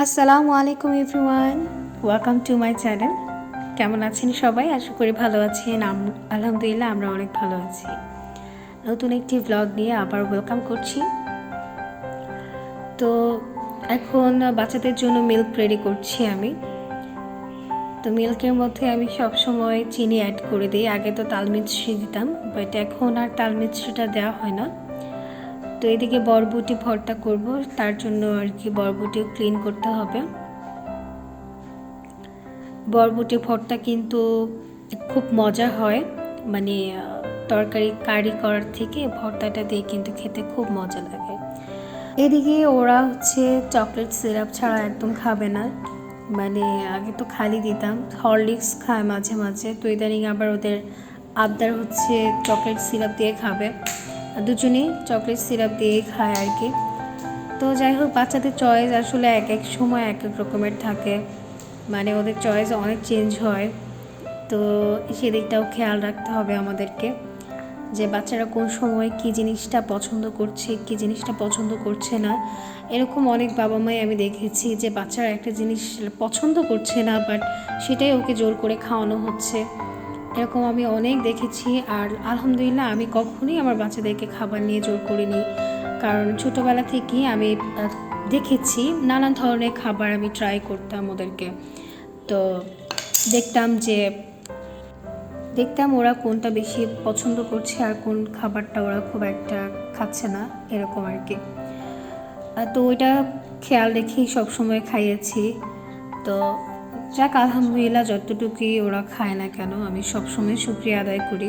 আসসালামু আলাইকুম everyone, welcome to my channel. কেমন আছেন সবাই? আশা করি ভালো আছেন। আলহামদুলিল্লাহ আমরা অনেক ভালো আছি। নতুন একটি ব্লগ নিয়ে আবার ওয়েলকাম করছি। তো এখন বাচ্চাদের জন্য মিল্ক রেডি করছি আমি। তো মিল্কের মধ্যে আমি সবসময় চিনি অ্যাড করে দিই। আগে তো তাল মিছরি দিতাম, বাট এখন আর তাল মিছরিটা দেওয়া হয় না। তো এদিকে বরবটি ভর্তা করব, তার জন্য আর কি বরবটিও ক্লিন করতে হবে। বরবটি ভর্তা কিন্তু খুব মজা হয়, মানে তরকারি কারি করার থেকে ভর্তাটা দিয়ে কিন্তু খেতে খুব মজা লাগে। এদিকে ওরা হচ্ছে চকলেট সিরাপ ছাড়া একদম খাবে না, মানে আগে তো খালি দিতাম, হরলিক্স খায় মাঝে মাঝে, তো ইদানিং আবার ওদের আবদার হচ্ছে চকলেট সিরাপ দিয়ে খাবে। দুজনেই চকলেট সিরাপ দিয়েই খায় আর কি। তো যাই হোক, বাচ্চাদের চয়েস আসলে এক এক সময় এক এক রকমের থাকে, মানে ওদের চয়েস অনেক চেঞ্জ হয়। তো সেদিকটাও খেয়াল রাখতে হবে আমাদেরকে, যে বাচ্চারা কোন সময় কী জিনিসটা পছন্দ করছে, কী জিনিসটা পছন্দ করছে না। এরকম অনেক বাবা মাই আমি দেখেছি যে বাচ্চারা একটা জিনিস পছন্দ করছে না, বাট সেটাই ওকে জোর করে খাওয়ানো হচ্ছে। এরকম আমি অনেক দেখেছি। আর আলহামদুলিল্লাহ আমি কখনোই আমার বাচ্চাদেরকে খাবার নিয়ে জোর করিনি, কারণ ছোটোবেলা থেকেই আমি দেখেছি নানান ধরনের খাবার আমি ট্রাই করতাম ওদেরকে। তো দেখতাম ওরা কোনটা বেশি পছন্দ করছে আর কোন খাবারটা ওরা খুব একটা খাচ্ছে না, এরকম আর কি। তো ওইটা খেয়াল রেখেই সবসময় খাইয়েছি। তো যাক আলহামদুলিল্লাহ, যতটুকুই ওরা খায় না কেন আমি সবসময় শুকরিয়া আদায় করি।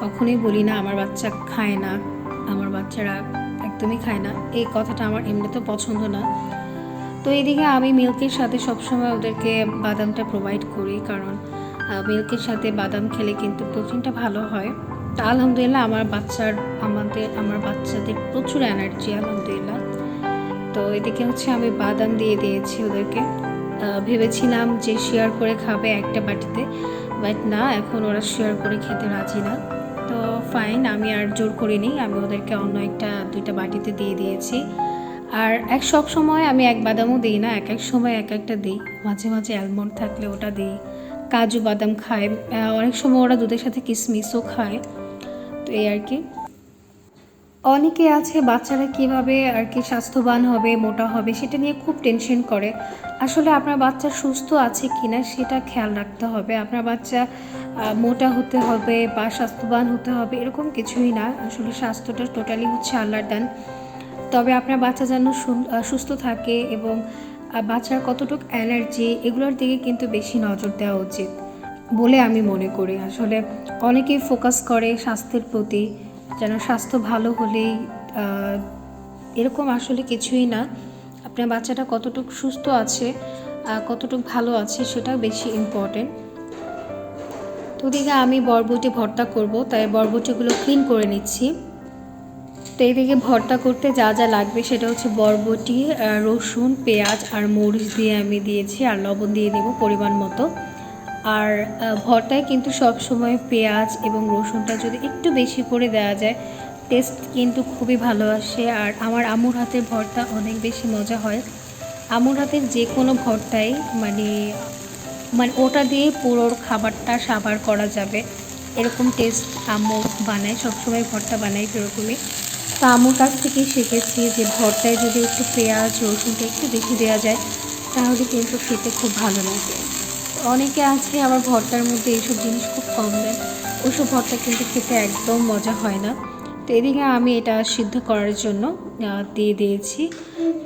কখনোই বলি না আমার বাচ্চা খায় না, আমার বাচ্চারা একদমই খায় না, এই কথাটা আমার এমনিতেও পছন্দ না। তো এদিকে আমি মিল্কের সাথে সবসময় ওদেরকে বাদামটা প্রোভাইড করি, কারণ মিল্কের সাথে বাদাম খেলে কিন্তু প্রোটিনটা ভালো হয়। তো আলহামদুলিল্লাহ আমার বাচ্চাদের প্রচুর এনার্জি আলহামদুলিল্লাহ। তো এদিকে হচ্ছে আমি বাদাম দিয়ে দিয়েছি ওদেরকে। ভেবেছিলাম যে শেয়ার করে খাবে একটা বাটিতে, বাট না, এখন ওরা শেয়ার করে খেতে রাজি না। তো ফাইন, আমি আর জোর করিনি, আমি ওদেরকে অন্য দুইটা বাটিতে দিয়ে দিয়েছি। আর সব সময় আমি এক বাদামও দিই না, এক এক সময় এক একটা দিই। মাঝে মাঝে অ্যালমন্ড থাকলে ওটা দিই, কাজু বাদাম খায়, অনেক সময় ওরা দুধের সাথে কিশমিশও খায়। তো এই আর কি। অনেকে আছে বাচ্চারা কিভাবে আর কি স্বাস্থ্যবান হবে, মোটা হবে, সেটা নিয়ে খুব টেনশন করে। আসলে আপনার বাচ্চা সুস্থ আছে কিনা সেটা খেয়াল রাখতে হবে। আপনার বাচ্চা মোটা হতে হবে বা স্বাস্থ্যবান হতে হবে এরকম কিছুই না। আসলে স্বাস্থ্যটা টোটালি হচ্ছে আল্লাহর দান। তবে আপনার বাচ্চা যেন সুস্থ থাকে এবং বাচ্চার কতটুকু এনার্জি, এগুলোর দিকে কিন্তু বেশি নজর দেওয়া উচিত বলে আমি মনে করি। আসলে অনেকেই ফোকাস করে স্বাস্থ্যের প্রতি, যেন স্বাস্থ্য ভালো হলেই এরকম আসলে কিছুই না। আপনার বাচ্চাটা কতটুকু সুস্থ আছে, কতটুকু ভালো আছে, সেটা বেশি ইম্পর্টেন্ট। তো ওদিকে আমি বরবটি ভর্তা করব, তাই বরবটিগুলো ক্লিন করে নিচ্ছি। তো এইদিকে ভর্তা করতে যা যা লাগবে সেটা হচ্ছে বরবটি, রসুন, পেঁয়াজ আর মরিচ দিয়ে আমি দিয়েছি, আর লবণ দিয়ে দেবো পরিমাণ মতো। আর ভর্তায় কিন্তু সব সময় পেঁয়াজ এবং রসুনটা যদি একটু বেশি করে দেওয়া যায়, টেস্ট কিন্তু খুবই ভালো আসে। আর আমার আম্মুর হাতের ভর্তা অনেক বেশি মজা হয়। আম্মুর হাতের যে কোনো ভর্তাই মানে মানে ওটা দিয়ে পুরো খাবারটা সাবার করা যাবে, এরকম টেস্ট আম্মু বানায়, সবসময় ভর্তা বানাই সেরকমই। তো আম্মুর কাছ থেকেই শিখেছি যে ভর্তায় যদি একটু পেঁয়াজ রসুনটা একটু বেশি দেওয়া যায় তাহলে কিন্তু খেতে খুব ভালো লাগে। অনেকে আছে আবার ভর্তার মধ্যে এইসব জিনিস খুব কম দেয়, ওইসব ভর্তা কিন্তু খেতে একদম মজা হয় না। তো এদিকে আমি এটা সিদ্ধ করার জন্য দিয়ে দিয়েছি।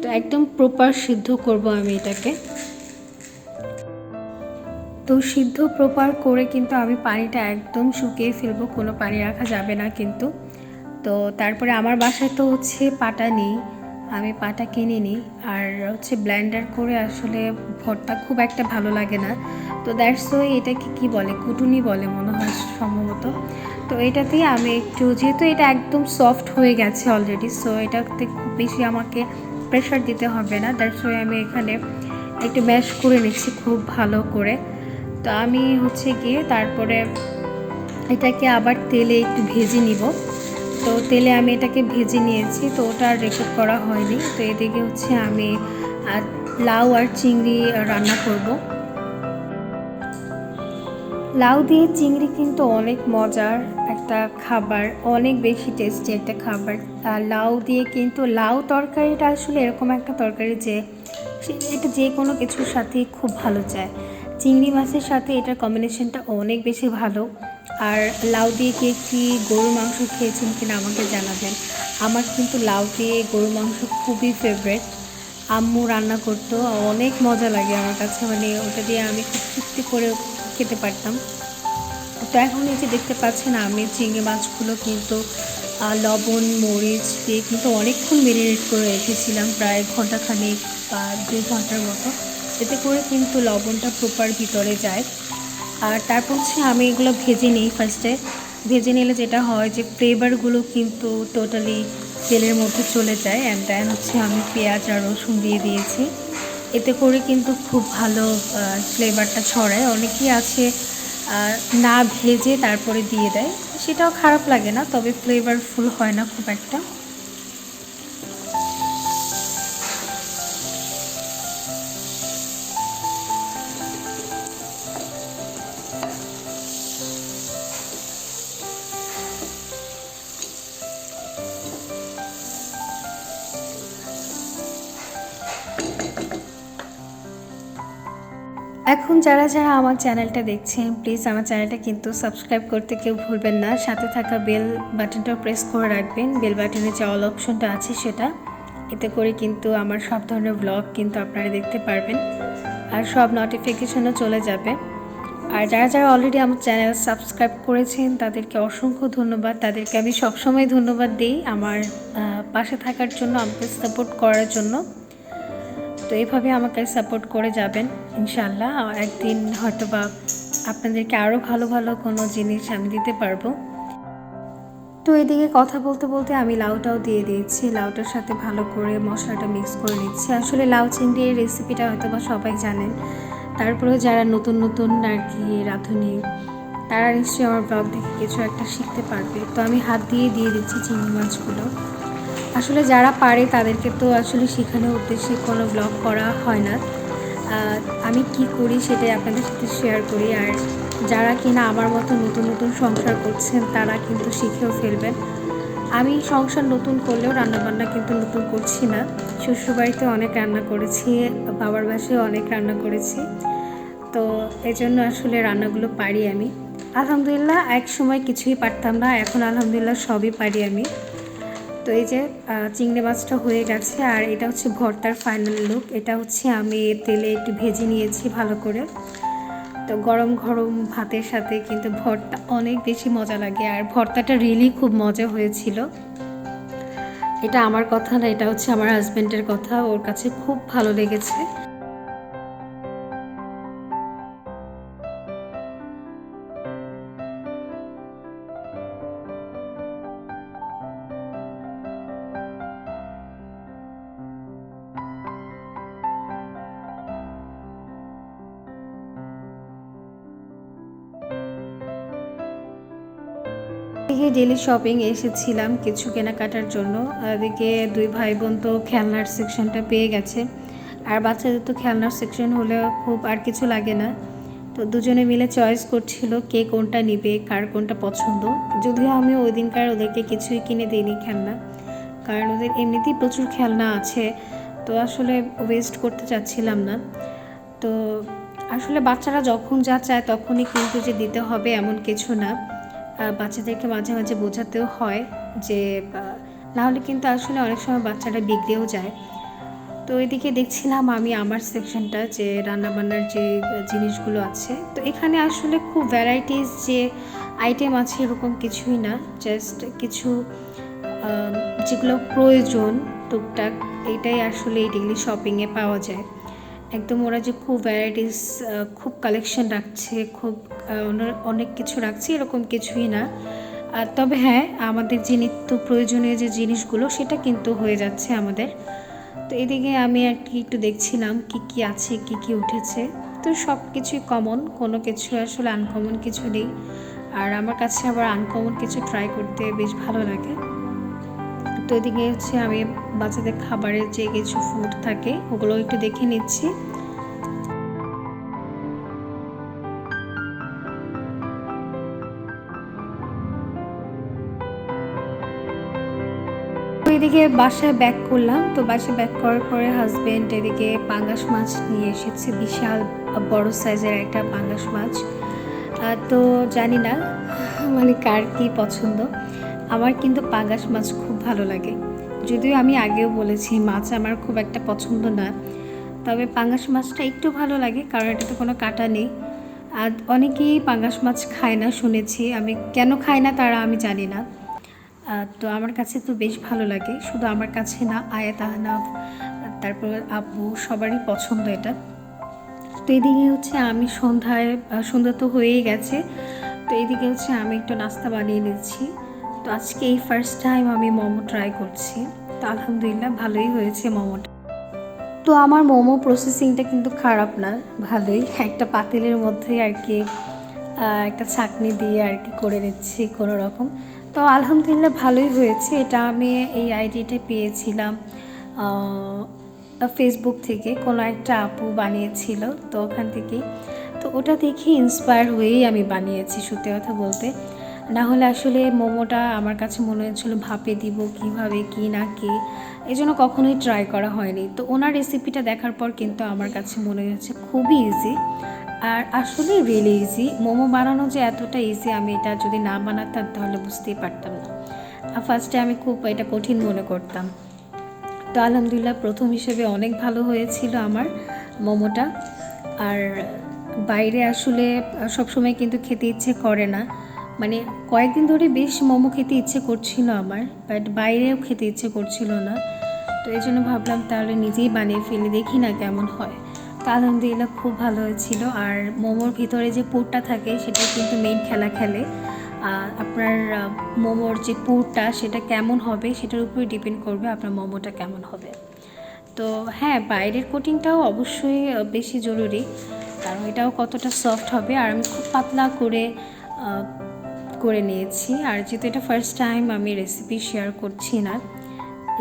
তো একদম প্রপার সিদ্ধ করব আমি এটাকে। তো সিদ্ধ প্রপার করে কিন্তু আমি পানিটা একদম শুকিয়ে ফেলবো, কোনো পানি রাখা যাবে না কিন্তু। তো তারপরে আমার বাসায় তো হচ্ছে পাটা নেই, আমি পাটা কিনে নিই। আর হচ্ছে ব্লেন্ডার করে আসলে ভর্তা খুব একটা ভালো লাগে না। তো দ্যাটস ওয়াই এটাকে কী বলে, কুটুনি বলে মনে হয় সম্ভবত। তো এটাতেই আমি একটু, যেহেতু এটা একদম সফট হয়ে গেছে অলরেডি, সো এটাতে খুব বেশি আমাকে প্রেশার দিতে হবে না। দ্যাটস ওয়াই আমি এখানে একটু ম্যাশ করে নিচ্ছি খুব ভালো করে। তো আমি হচ্ছে গিয়ে তারপরে এটাকে আবার তেলে একটু ভেজে নিব। তো তেলে আমি এটাকে ভেজে নিয়েছি, তো ওটা আর রেকর্ড করা হয়নি। তো এদিকে হচ্ছে আমি লাউ আর চিংড়ি রান্না করব। লাউ দিয়ে চিংড়ি কিন্তু অনেক মজার একটা খাবার, অনেক বেশি টেস্টি একটা খাবার। আর লাউ দিয়ে কিন্তু লাউ তরকারিটা আসলে এরকম একটা তরকারি যে এটা যে কোনো কিছুর সাথেই খুব ভালো যায়। চিংড়ি মাছের সাথে এটার কম্বিনেশনটা অনেক বেশি ভালো। আর লাউ দিয়ে কি গরুর মাংস খেয়েছেন কিনা আমাকে জানাবেন। আমার কিন্তু লাউ দিয়ে গরুর মাংস খুবই ফেভারিট। আম্মু রান্না করতো, অনেক মজা লাগে আমার কাছে, মানে ওটা দিয়ে আমি খুব তৃপ্তি করে খেতে পারতাম। তো এখন এই যে দেখতে পাচ্ছেন আমি চিংড়ি মাছগুলো কিন্তু লবণ মরিচ দিয়ে কিন্তু অনেকক্ষণ মেরিনেট করে রেখেছিলাম, প্রায় ঘন্টাখানেক বা 2 ঘন্টার মতো, এতে করে কিন্তু লবণটা প্রপার ভিতরে যায়। আর তারপর আমি এগুলো ভেজে নিই ফার্স্টে। ভেজে নিলে যেটা হয় যে ফ্লেভারগুলো কিন্তু টোটালি তেলের মধ্যে চলে যায়। অ্যান্ড দেন আমি পেঁয়াজ আর রসুন দিয়ে দিয়েছি, এতে করে কিন্তু খুব ভালো ফ্লেভারটা ছড়ায়। অনেকেই আছে না ভেজে তারপরে দিয়ে দেয়, সেটাও খারাপ লাগে না, তবে ফ্লেভারফুল হয় না খুব একটা। এখন যারা আমার চ্যানেলটা দেখছেন, প্লিজ আমার চ্যানেলটা কিন্তু সাবস্ক্রাইব করতে কেউ ভুলবেন না। সাথে থাকা বেল বাটনটা প্রেস করে রাখবেন। বেল বাটনে যে অল অপশনটা আছে সেটা, এতে করে কিন্তু আমার সব ধরনের ব্লগ কিন্তু আপনারা দেখতে পারবেন আর সব নোটিফিকেশনও চলে যাবে। আর যারা অলরেডি আমার চ্যানেল সাবস্ক্রাইব করেছেন তাদেরকে অসংখ্য ধন্যবাদ। তাদেরকে আমি সবসময় ধন্যবাদ দিই আমার পাশে থাকার জন্য, আমাকে সাপোর্ট করার জন্য। তো এইভাবে আমাকে সাপোর্ট করে যাবেন ইনশাআল্লাহ। একদিন হয়তো বা আপনাদেরকে আরও ভালো ভালো কোনো জিনিস আমি দিতে পারবো। তো এদিকে কথা বলতে বলতে আমি লাউটাও দিয়ে দিয়েছি। লাউটার সাথে ভালো করে মশলাটা মিক্স করে নিচ্ছি। আসলে লাউ চিংড়ির রেসিপিটা হয়তো বা সবাই জানেন, তারপরেও যারা নতুন নতুন আর কি রাঁধুনি, তারা নিশ্চয়ই আমার ব্লগ দেখে কিছু একটা শিখতে পারবে। তো আমি হাত দিয়ে দিচ্ছি চিংড়ি মাছগুলো। আসলে যারা পারে তাদেরকে তো আসলে শেখানোর উদ্দেশ্যে কোনো ব্লগ করা হয় না। আমি কি করি সেটাই আপনাদের সাথে শেয়ার করি। আর যারা কিনা আমার মতো নতুন নতুন সংসার করছেন তারা কিন্তু শিখেও ফেলবেন। আমি সংসার নতুন করলেও রান্নাবান্না কিন্তু নতুন করছি না। শ্বশুরবাড়িতে অনেক রান্না করেছি, বাবার বাসায় অনেক রান্না করেছি, তো এই জন্য আসলে রান্নাগুলো পারি আমি। আলহামদুলিল্লাহ, এক সময় কিছুই পারতাম না, এখন আলহামদুলিল্লাহ সবই পারি আমি। তো এই যে চিংড়ি মাছটা হয়ে গেছে, আর এটা ভর্তার ফাইনাল লুক। এটা আমি তেলে একটু ভেজে নিয়েছি ভালো করে। তো গরম গরম ভাতের সাথে কিন্তু ভর্তা অনেক বেশি মজা লাগে, আর ভর্তাটা রিয়েলি খুব মজা হয়েছিল। এটা আমার কথা না, এটা আমার হাজব্যান্ডের কথা, ওর কাছে খুব ভালো লেগেছে। ডেলি শপিং এসেছিলাম কিছু কেনাকাটার জন্য। এদিকে 2 ভাই বোন তো খেলনার সেকশনটা পেয়ে গেছে, আর বাচ্চাদের তো খেলনার সেকশন হলে খুব আর কিছু লাগে না। তো দুজনে মিলে চয়েস করছিল কে কোনটা নিবে, কার কোনটা পছন্দ। যদিও আমি ওই দিনকার ওদেরকে কিছুই কিনে দিইনি খেলনা, কারণ ওদের এমনিতেই প্রচুর খেলনা আছে, তো আসলে ওয়েস্ট করতে চাচ্ছিলাম না। তো আসলে বাচ্চারা যখন যা চায় তখনই কিন্তু যে দিতে হবে এমন কিছু না। বাচ্চাদেরকে মাঝে মাঝে বোঝাতেও হয় যে নাহলে কিন্তু আসলে অনেক সময় বাচ্চারা বিগড়েও যায়। তো এদিকে দেখছিলাম আমি আমার সেকশনটা, যে রান্নাবান্নার যে জিনিসগুলো আছে। তো এখানে আসলে খুব ভ্যারাইটিস যে আইটেম আছে এরকম কিছুই না, জাস্ট কিছু যেগুলো প্রয়োজন টুকটাক, এটাই আসলে এই ডেইলি শপিংয়ে পাওয়া যায়। একদম ওরা যে খুব ভ্যারাইটিস খুব কালেকশন রাখছে, খুব অনেক কিছু রাখছে এরকম কিছুই না। তবে হ্যাঁ, আমাদের যে নিত্য প্রয়োজনীয় যে জিনিসগুলো সেটা কিন্তু হয়ে যাচ্ছে আমাদের। তো এদিকে আমি আর কি একটু দেখছিলাম কি আছে, কি উঠেছে। তো সব কিছুই কমন, কোনো কিছু আসলে আনকমন কিছু নেই। আর আমার কাছে আবার আনকমন কিছু ট্রাই করতে বেশ ভালো লাগে। তো তো এদিকে হচ্ছে আমি বাচ্চাদের খাবারের যে কিছু ফুড থাকে ওগুলো একটু দেখে নিচ্ছি। এদিকে বাসায় ব্যাক করলাম, তো বাসায় ব্যাক করার পরে হাজবেন্ড এদিকে পাঙ্গাস মাছ নিয়ে এসেছে, বিশাল বড় সাইজের একটা পাঙ্গাস মাছ। তো জানি না মানে কার কি পছন্দ, আমার কিন্তু পাঙ্গাস মাছ খুব ভালো লাগে। যদিও আমি আগেও বলেছি মাছ আমার খুব একটা পছন্দ না, তবে পাঙ্গাস মাছটা একটু ভালো লাগে কারণ এটাতে কোনো কাঁটা নেই। আর অনেকেই পাঙ্গাস মাছ খায় না শুনেছি, আমি কেন খাই না তারা আমি জানি না। তো আমার কাছে তো বেশ ভালো লাগে, শুধু আমার কাছে না, আয়াত, আহনাফ, তারপর আব্বু সবারই পছন্দ এটা। তো এদিকে হচ্ছে আমি সন্ধ্যা তো হয়েই গেছে, তো এদিকে হচ্ছে আমি একটু নাস্তা বানিয়ে নিচ্ছি। তো আজকে এই ফার্স্ট টাইম আমি মোমো ট্রাই করছি, তো আলহামদুলিল্লাহ ভালোই হয়েছে মোমোটা। তো আমার মোমো প্রসেসিংটা কিন্তু খারাপ না, ভালোই। একটা পাতিলের মধ্যে আর কি একটা ছাঁকনি দিয়ে আর কি করে নিচ্ছি কোনো রকম। তো আলহামদুলিল্লাহ ভালোই হয়েছে। এটা আমি এই আইডিয়াটা পেয়েছিলাম ফেসবুক থেকে, কোনো একটা আপু বানিয়েছিল, তো ওখান থেকেই। তো ওটা দেখে ইন্সপায়ার হয়েই আমি বানিয়েছি সত্যি কথা বলতে। না হলে আসলে মোমোটা আমার কাছে মনে হচ্ছিলো ভাপে দিব কীভাবে কী না কী, এই জন্য কখনোই ট্রাই করা হয়নি। তো ওনার রেসিপিটা দেখার পর কিন্তু আমার কাছে মনে হচ্ছে খুবই ইজি, আর আসলে রিয়েলি ইজি। মোমো বানানো যে এতটা ইজি, আমি এটা যদি না বানাতাম তাহলে বুঝতেই পারতাম না। ফার্স্টে আমি খুব এটা কঠিন মনে করতাম। তো আলহামদুলিল্লাহ প্রথম হিসেবে অনেক ভালো হয়েছিল আমার মোমোটা। আর বাইরে আসলে সবসময় কিন্তু খেতে ইচ্ছে করে না, মানে কয়েকদিন ধরে বেশ মোমো খেতে ইচ্ছে করছিল আমার, বাট বাইরেও খেতে ইচ্ছে করছিল না। তো এই জন্য ভাবলাম তাহলে নিজেই বানিয়ে ফেলে দেখি না কেমন হয়। তো আলহামদুলিল্লাহ খুব ভালো হয়েছিল। আর মোমোর ভিতরে যে পুরটা থাকে সেটা কিন্তু মেইন খেলে আপনার মোমোর যে পুরটা সেটা কেমন হবে সেটার উপরে ডিপেন্ড করবে আপনার মোমোটা কেমন হবে। তো হ্যাঁ, বাইরের কোটিংটাও অবশ্যই বেশি জরুরি, কারণ এটাও কতটা সফট হবে। আর আমি খুব পাতলা করে নিয়েছি। আর যেহেতু এটা ফার্স্ট টাইম আমি রেসিপি শেয়ার করছি না,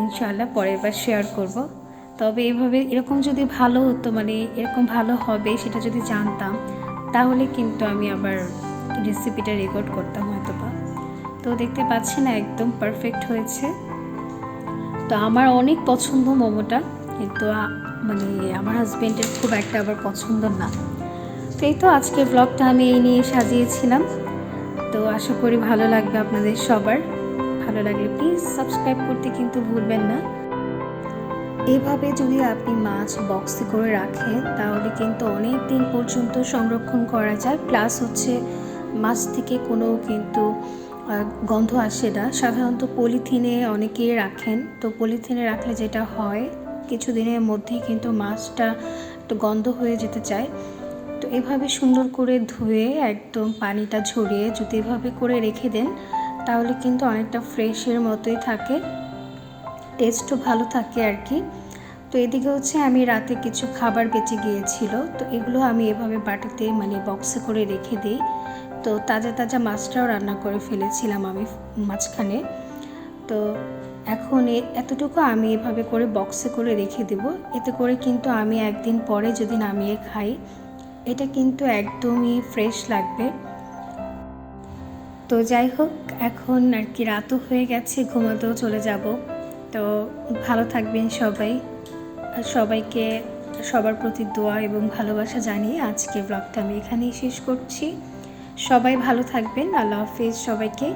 ইনশাআল্লাহ পরের বার শেয়ার করব। তবে এরকম যদি ভালো হতো, মানে এরকম ভালো হবে সেটা যদি জানতাম, তাহলে কিন্তু আমি আবার রেসিপিটা রেকর্ড করতাম হয়তো বা। তো দেখতে পাচ্ছি না একদম পারফেক্ট হয়েছে। তো আমার অনেক পছন্দ মোমোটা, কিন্তু মানে আমার হাজব্যান্ডের খুব একটা আবার পছন্দ না। তো এই তো আজকের ব্লগটা আমি এই নিয়ে সাজিয়েছিলাম। তো আশা করি ভালো লাগবে আপনাদের সবার। ভালো লাগলে প্লিজ সাবস্ক্রাইব করতে কিন্তু ভুলবেন না। এভাবে যদি আপনি মাছ বক্সে করে রাখেন তাহলে কিন্তু অনেক দিন পর্যন্ত সংরক্ষণ করা যায়, প্লাস হচ্ছে মাছ থেকে কোনো কিন্তু গন্ধ আসে না। সাধারণত পলিথিনে অনেকেই রাখেন, তো পলিথিনে রাখলে যেটা হয় কিছুদিনের মধ্যেই কিন্তু মাছটা একটু গন্ধ হয়ে যেতে চায়। তো এভাবে সুন্দর করে ধুয়ে একদম পানিটা ঝরিয়ে যদি এভাবে করে রেখে দেন তাহলে কিন্তু অনেকটা ফ্রেশের মতোই থাকে, টেস্টও ভালো থাকে আর কি। তো এদিকে হচ্ছে আমি রাতে কিছু খাবার বেঁচে গিয়েছিল, তো এগুলো আমি এভাবে বাটিতে মানে বক্সে করে রেখে দিই। তো তাজা তাজা মাছটাও রান্না করে ফেলেছিলাম আমি মাঝখানে। তো এখন এতটুকু আমি এভাবে করে বক্সে করে রেখে দেব, এতে করে কিন্তু আমি একদিন পরে যদি নামিয়ে খাই এটা কিন্তু একদমই ফ্রেশ লাগবে। তো যাই হোক, এখন আর কি রাতও হয়ে গেছে, ঘুমাতেও চলে যাব। তো ভালো থাকবেন সবাই, সবাইকে সবার প্রতি দোয়া এবং ভালোবাসা জানিয়ে আজকে ব্লগটা আমি এখানেই শেষ করছি। সবাই ভালো থাকবেন, আল্লাহ হাফেজ সবাইকে।